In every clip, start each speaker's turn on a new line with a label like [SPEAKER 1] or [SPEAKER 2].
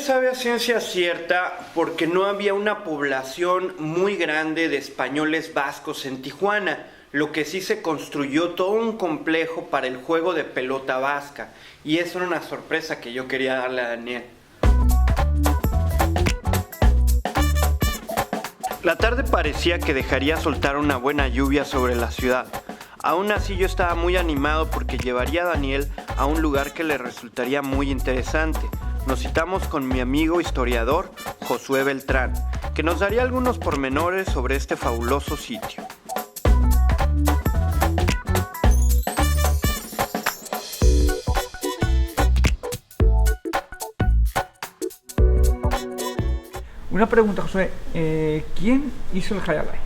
[SPEAKER 1] sabe a ciencia cierta porque no había una población muy grande de españoles vascos en Tijuana. Lo que sí se construyó todo un complejo para el juego de pelota vasca. Y eso era una sorpresa que yo quería darle a Daniel. La tarde parecía que dejaría soltar una buena lluvia sobre la ciudad. Aún así yo estaba muy animado porque llevaría a Daniel a un lugar que le resultaría muy interesante. Nos citamos con mi amigo historiador Josué Beltrán, que nos daría algunos pormenores sobre este fabuloso sitio.
[SPEAKER 2] Una pregunta, Josué. ¿Quién hizo el Jai Alai?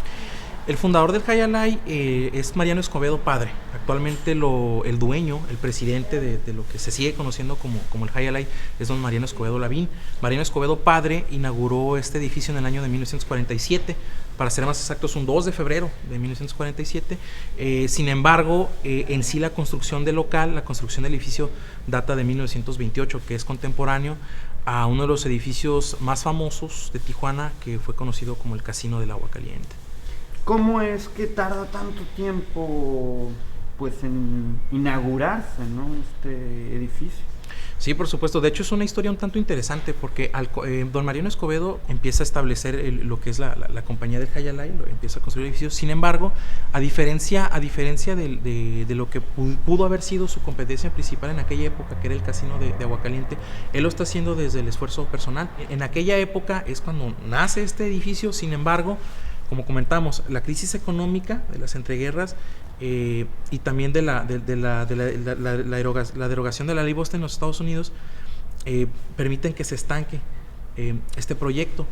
[SPEAKER 3] El fundador del Jai Alai es Mariano Escobedo padre. Actualmente el dueño, el presidente de lo que se sigue conociendo como el Jai Alai es don Mariano Escobedo Lavín. Mariano Escobedo padre inauguró este edificio en el año de 1947, para ser más exactos un 2 de febrero de 1947. Sin embargo, en sí la construcción del local, la construcción del edificio data de 1928, que es contemporáneo a uno de los edificios más famosos de Tijuana, que fue conocido como el Casino del Agua Caliente.
[SPEAKER 1] ¿Cómo es que tarda tanto tiempo pues en inaugurarse, ¿no?, este edificio?
[SPEAKER 3] Sí, por supuesto. De hecho, es una historia un tanto interesante porque don Mariano Escobedo empieza a establecer lo que es la compañía del Jai Alai, empieza a construir edificios. Sin embargo, a diferencia de lo que pudo haber sido su competencia principal en aquella época, que era el Casino de Aguacaliente, él lo está haciendo desde el esfuerzo personal. En aquella época es cuando nace este edificio. Sin embargo, como comentamos, la crisis económica de las entreguerras y también de la derogación de la ley Boste en los Estados Unidos permiten que se estanque este proyecto.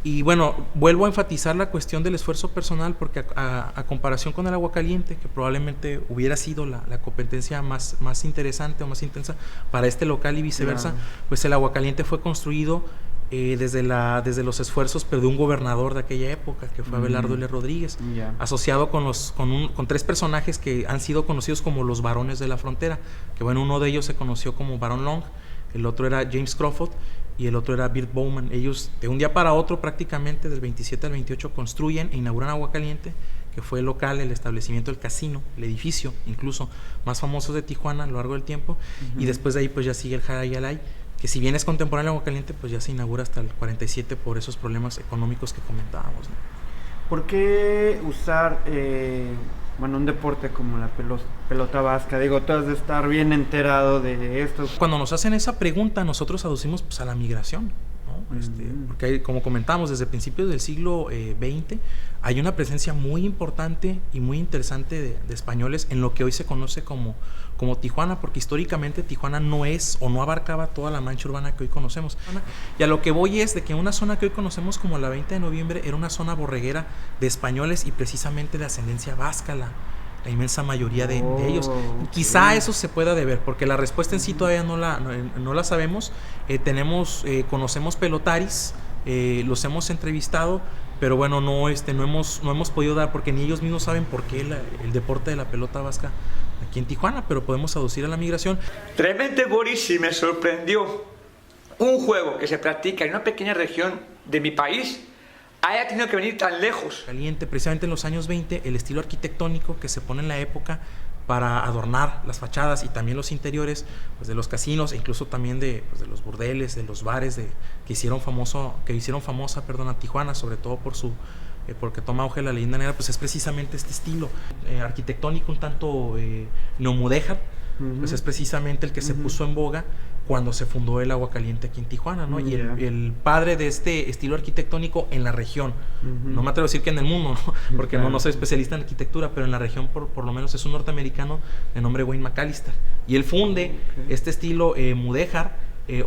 [SPEAKER 3] Y bueno, vuelvo a enfatizar la cuestión del esfuerzo personal porque a comparación con el Agua Caliente, que probablemente hubiera sido la competencia más interesante o más intensa para este local y viceversa, pues el Agua Caliente fue construido desde los esfuerzos, pero de un gobernador de aquella época, que fue Abelardo L. Rodríguez, asociado con tres personajes que han sido conocidos como los varones de la frontera, que bueno, uno de ellos se conoció como Barón Long, el otro era James Crawford y el otro era Bert Bowman. Ellos de un día para otro, prácticamente del 27 al 28, construyen e inauguran Agua Caliente, que fue el local, el establecimiento del casino, el edificio incluso más famoso de Tijuana a lo largo del tiempo. Y después de ahí pues ya sigue el Jai Alai, que si bien es contemporáneo a Agua Caliente, pues ya se inaugura hasta el 47 por esos problemas económicos que comentábamos, ¿no?
[SPEAKER 1] ¿Por qué usar un deporte como la pelota vasca? Digo, tú has de estar bien enterado de esto.
[SPEAKER 3] Cuando nos hacen esa pregunta, nosotros aducimos pues a la migración, ¿no? Porque hay, como comentamos, desde principios del siglo XX hay una presencia muy importante y muy interesante de españoles en lo que hoy se conoce como Tijuana, porque históricamente Tijuana no es o no abarcaba toda la mancha urbana que hoy conocemos. Y a lo que voy es de que una zona que hoy conocemos como la 20 de noviembre era una zona borreguera de españoles y precisamente de ascendencia vasca, la inmensa mayoría de ellos. Quizá eso se pueda deber, porque la respuesta en sí todavía no la sabemos. Conocemos pelotaris, los hemos entrevistado, pero bueno, no hemos podido dar, porque ni ellos mismos saben por qué el deporte de la pelota vasca aquí en Tijuana, pero podemos aducir a la migración.
[SPEAKER 4] Realmente, Boris, sí me sorprendió un juego que se practica en una pequeña región de mi país haya tenido que venir tan lejos.
[SPEAKER 3] Caliente, precisamente en los años 20, el estilo arquitectónico que se pone en la época para adornar las fachadas y también los interiores pues, de los casinos e incluso también de los burdeles, de los bares que hicieron famosa a Tijuana, sobre todo porque toma auge la leyenda negra, pues es precisamente este estilo arquitectónico un tanto neomudéjar, pues es precisamente el que se puso en boga cuando se fundó el Agua Caliente aquí en Tijuana, ¿no? Y el padre de este estilo arquitectónico en la región, no me atrevo a decir que en el mundo, ¿no? Porque no soy especialista en arquitectura, pero en la región por lo menos es un norteamericano de nombre Wayne McAllister, y él funde este estilo mudéjar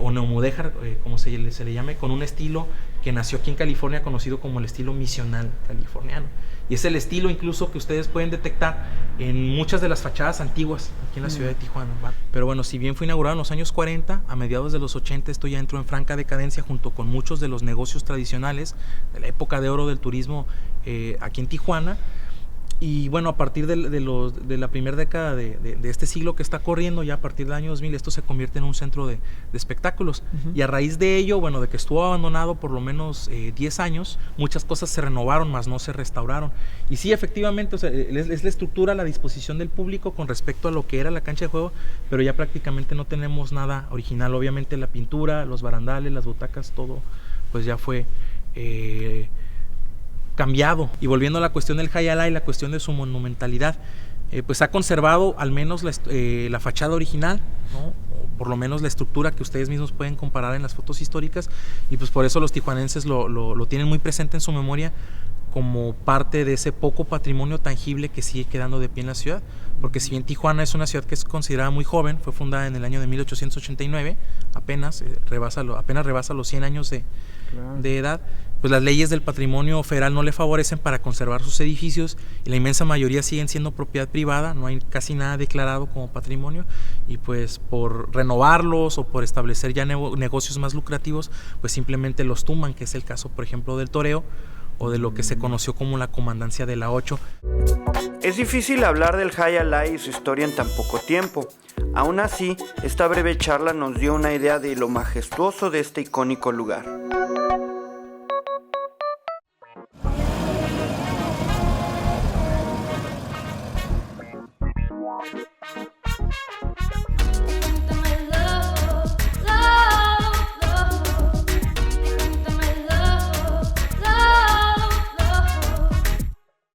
[SPEAKER 3] o neomudéjar, como se le llame, con un estilo que nació aquí en California conocido como el estilo misional californiano. Y es el estilo incluso que ustedes pueden detectar en muchas de las fachadas antiguas aquí en la ciudad de Tijuana, ¿va? Pero bueno, si bien fue inaugurado en los años 40, a mediados de los 80 esto ya entró en franca decadencia junto con muchos de los negocios tradicionales de la época de oro del turismo aquí en Tijuana. Y bueno, a partir de la primera década de este siglo que está corriendo, ya a partir del año 2000, esto se convierte en un centro de espectáculos. Y a raíz de ello, bueno, de que estuvo abandonado por lo menos 10 años, muchas cosas se renovaron, más no se restauraron. Y sí, efectivamente, o sea, es la estructura, la disposición del público con respecto a lo que era la cancha de juego, pero ya prácticamente no tenemos nada original. Obviamente la pintura, los barandales, las butacas, todo pues ya fue cambiado. Y volviendo a la cuestión del Jai Alai, la cuestión de su monumentalidad, pues ha conservado al menos la fachada original, ¿no? O por lo menos la estructura que ustedes mismos pueden comparar en las fotos históricas, y pues por eso los tijuanenses lo tienen muy presente en su memoria como parte de ese poco patrimonio tangible que sigue quedando de pie en la ciudad, porque si bien Tijuana es una ciudad que es considerada muy joven, fue fundada en el año de 1889, apenas rebasa los 100 años de edad, pues las leyes del patrimonio federal no le favorecen para conservar sus edificios, y la inmensa mayoría siguen siendo propiedad privada, no hay casi nada declarado como patrimonio, y pues por renovarlos o por establecer ya negocios más lucrativos, pues simplemente los tumban, que es el caso, por ejemplo, del toreo, o de lo que se conoció como la comandancia de la 8.
[SPEAKER 1] Es difícil hablar del Jai Alai y su historia en tan poco tiempo. Aún así, esta breve charla nos dio una idea de lo majestuoso de este icónico lugar.